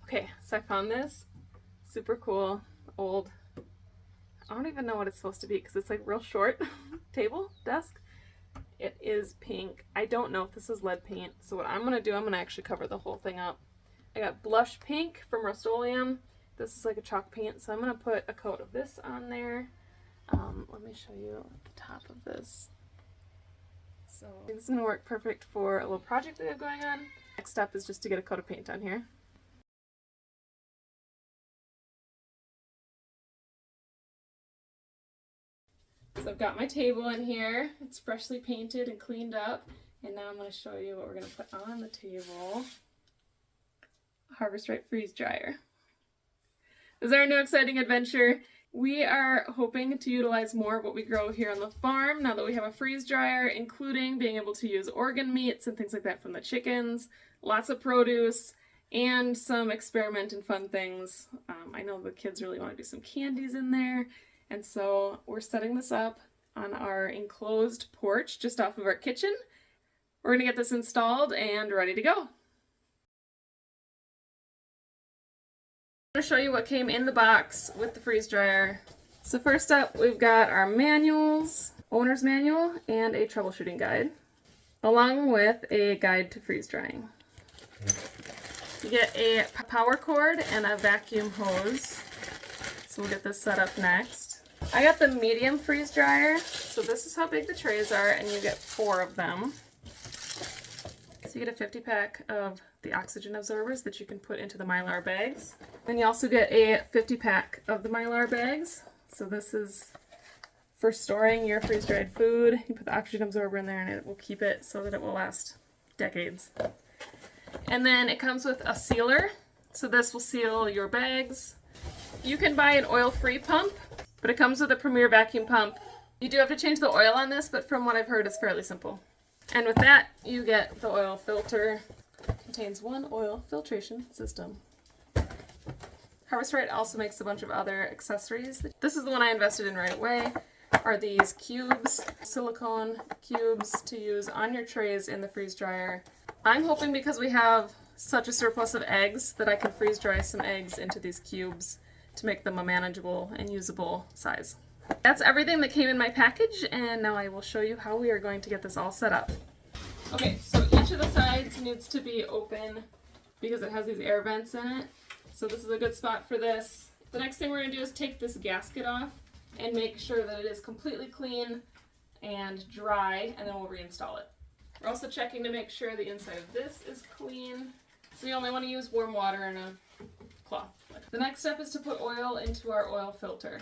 Okay, so I found this super cool old, I don't even know what it's supposed to be because it's like real short table, desk. It is pink. I don't know if this is lead paint, so what I'm gonna do, I'm gonna actually cover the whole thing up. I got blush pink from Rust-Oleum. This is like a chalk paint, so I'm gonna put a coat of this on there. Let me show you the top of this. So this is gonna work perfect for a little project that we have going on. Next step is just to get a coat of paint on here. So I've got my table in here. It's freshly painted and cleaned up. And now I'm going to show you what we're going to put on the table. Harvest Right Freeze Dryer. This is our new exciting adventure. We are hoping to utilize more of what we grow here on the farm now that we have a freeze dryer, including being able to use organ meats and things like that from the chickens, lots of produce, and some experiment and fun things. I know the kids really want to do some candies in there. And so we're setting this up on our enclosed porch just off of our kitchen. We're going to get this installed and ready to go. I'm going to show you what came in the box with the freeze dryer. So first up, we've got our manuals, owner's manual, and a troubleshooting guide, along with a guide to freeze drying. You get a power cord and a vacuum hose. So we'll get this set up next. I got the medium freeze dryer, so this is how big the trays are, and you get 4 of them. So you get a 50 pack of the oxygen absorbers that you can put into the Mylar bags. Then you also get a 50 pack of the Mylar bags. So this is for storing your freeze-dried food. You put the oxygen absorber in there and it will keep it so that it will last decades. And then it comes with a sealer. So this will seal your bags. You can buy an oil-free pump, but it comes with a Premier vacuum pump. You do have to change the oil on this, but from what I've heard, it's fairly simple. And with that, you get the oil filter. It contains 1 oil filtration system. Harvest Right also makes a bunch of other accessories. This is the one I invested in right away, are these cubes, silicone cubes to use on your trays in the freeze dryer. I'm hoping because we have such a surplus of eggs that I can freeze dry some eggs into these cubes to make them a manageable and usable size. That's everything that came in my package, and now I will show you how we are going to get this all set up. Okay, so each of the sides needs to be open because it has these air vents in it. So this is a good spot for this. The next thing we're going to do is take this gasket off and make sure that it is completely clean and dry, and then we'll reinstall it. We're also checking to make sure the inside of this is clean. So you only want to use warm water and a cloth. The next step is to put oil into our oil filter.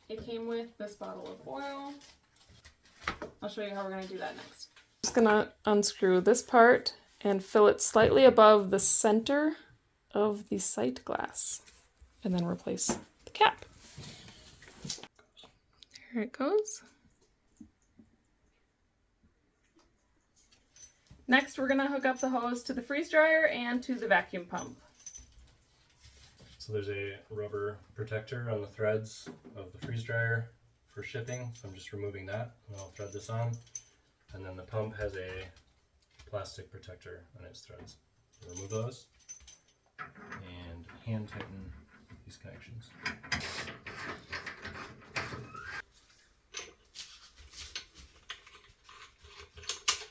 It came with this bottle of oil. I'll show you how we're going to do that next. I'm just going to unscrew this part and fill it slightly above the center of the sight glass, and then replace the cap. There it goes. Next, we're going to hook up the hose to the freeze dryer and to the vacuum pump. So there's a rubber protector on the threads of the freeze dryer for shipping, so I'm just removing that, and I'll thread this on. And then the pump has a plastic protector on its threads. So remove those and hand tighten these connections.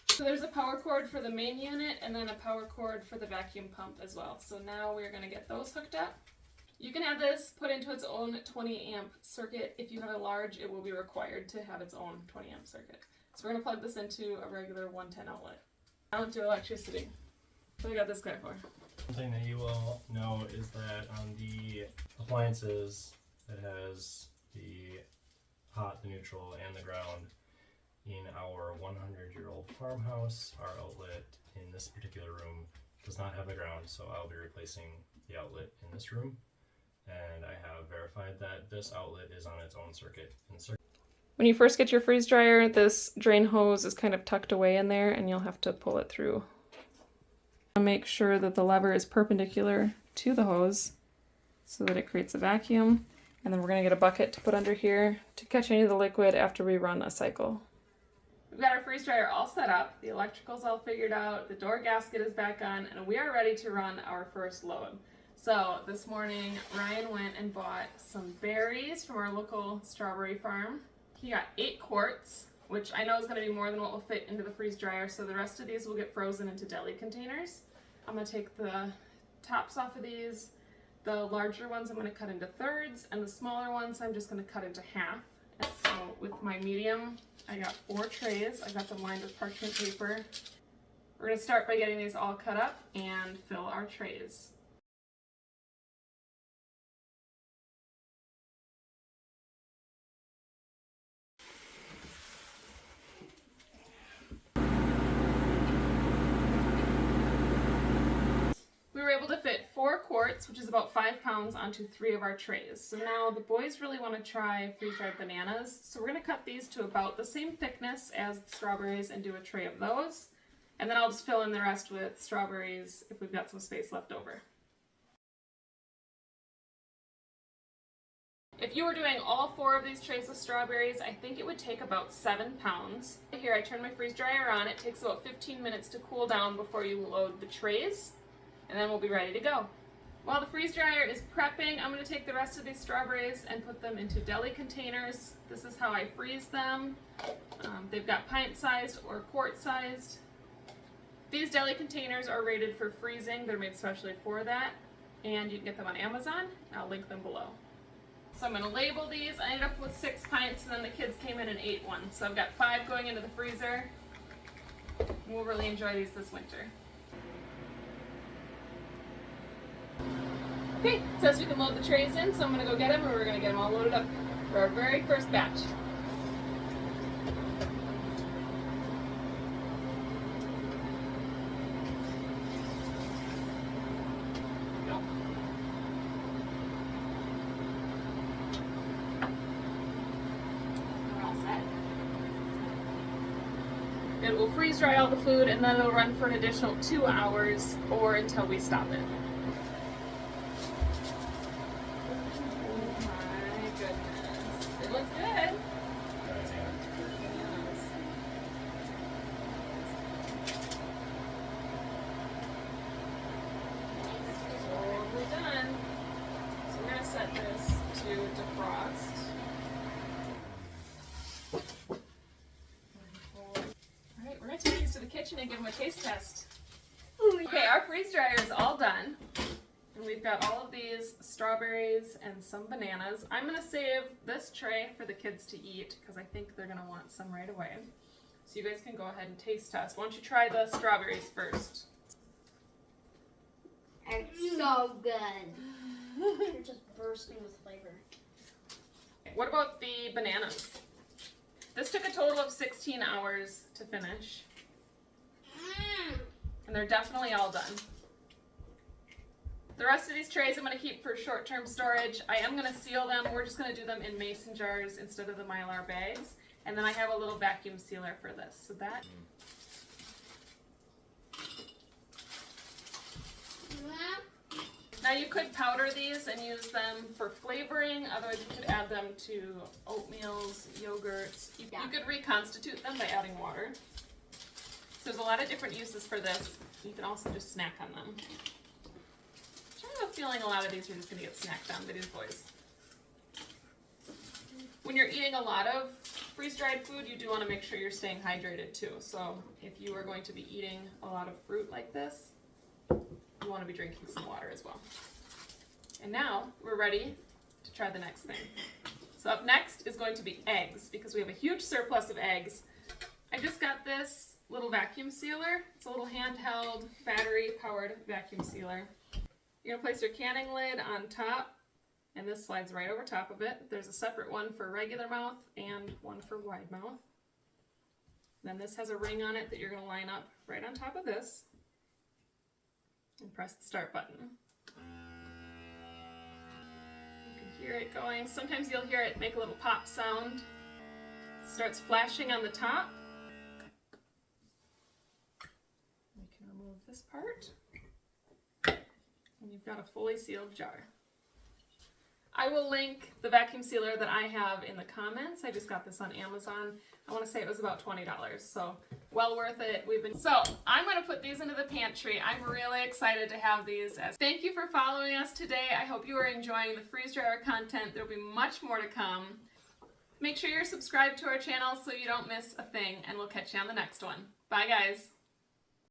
So there's a power cord for the main unit and then a power cord for the vacuum pump as well. So now we're going to get those hooked up. You can have this put into its own 20 amp circuit. If you have a large, it will be required to have its own 20 amp circuit. So we're going to plug this into a regular 110 outlet. I don't do electricity. So I got this guy for. One thing that you will know is that on the appliances, it has the hot, the neutral, and the ground. In our 100-year-old farmhouse, our outlet in this particular room does not have the ground, so I'll be replacing the outlet in this room. And I have verified that this outlet is on its own circuit. When you first get your freeze dryer, this drain hose is kind of tucked away in there and you'll have to pull it through. Make sure that the lever is perpendicular to the hose so that it creates a vacuum. And then we're going to get a bucket to put under here to catch any of the liquid after we run a cycle. We've got our freeze dryer all set up, the electrical's all figured out, the door gasket is back on, and we are ready to run our first load. So this morning, Ryan went and bought some berries from our local strawberry farm. He got 8 quarts, which I know is going to be more than what will fit into the freeze dryer, so the rest of these will get frozen into deli containers. I'm going to take the tops off of these. The larger ones I'm going to cut into thirds, and the smaller ones I'm just going to cut into half. And so with my medium, I got 4 trays. I got them lined with parchment paper. We're going to start by getting these all cut up and fill our trays. We were able to fit 4 quarts, which is about 5 pounds, onto 3 of our trays. So now the boys really want to try freeze-dried bananas. So we're going to cut these to about the same thickness as the strawberries and do a tray of those. And then I'll just fill in the rest with strawberries if we've got some space left over. If you were doing all 4 of these trays of strawberries, I think it would take about 7 pounds. Here I turn my freeze dryer on. It takes about 15 minutes to cool down before you load the trays. And then we'll be ready to go. While the freeze dryer is prepping, I'm going to take the rest of these strawberries and put them into deli containers. This is how I freeze them. They've got pint-sized or quart-sized. These deli containers are rated for freezing. They're made specially for that. And you can get them on Amazon. I'll link them below. So I'm going to label these. I ended up with 6 pints, and then the kids came in and ate 1. So I've got 5 going into the freezer. We'll really enjoy these this winter. Okay, it says we can load the trays in, so I'm going to go get them, and we're going to get them all loaded up for our very first batch. It will freeze dry all the food, and then it'll run for an additional 2 hours or until we stop it. Oh my goodness. It looks good. So we're done. So we're going to set this to defrost. We're going to take these to the kitchen and give them a taste test. Okay, our freeze dryer is all done. And we've got all of these strawberries and some bananas. I'm going to save this tray for the kids to eat because I think they're going to want some right away. So you guys can go ahead and taste test. Why don't you try the strawberries first? It's so good. You're just bursting with flavor. What about the bananas? This took a total of 16 hours to finish. And they're definitely all done. The rest of these trays I'm going to keep for short-term storage. I am going to seal them. We're just going to do them in mason jars instead of the Mylar bags. And then I have a little vacuum sealer for this. So that. Now you could powder these and use them for flavoring. Otherwise you could add them to oatmeals, yogurts. You could reconstitute them by adding water. So there's a lot of different uses for this. You can also just snack on them. I have a feeling a lot of these are just going to get snacked on by these boys. When you're eating a lot of freeze-dried food, you do want to make sure you're staying hydrated too. So if you are going to be eating a lot of fruit like this, you want to be drinking some water as well. And now we're ready to try the next thing. So up next is going to be eggs, because we have a huge surplus of eggs. I just got this little vacuum sealer. It's a little handheld, battery-powered vacuum sealer. You're going to place your canning lid on top, and this slides right over top of it. There's a separate one for regular mouth and one for wide mouth. Then this has a ring on it that you're going to line up right on top of this and press the start button. You can hear it going. Sometimes you'll hear it make a little pop sound. It starts flashing on the top. We can remove this part. And you've got a fully sealed jar. I will link the vacuum sealer that I have in the comments. I just got this on Amazon. I want to say it was about $20, so well worth it. So I'm gonna put these into the pantry. I'm really excited to have these. Thank you for following us today. I hope you are enjoying the freeze dryer content. There'll be much more to come. Make sure you're subscribed to our channel so you don't miss a thing, and we'll catch you on the next one. Bye guys.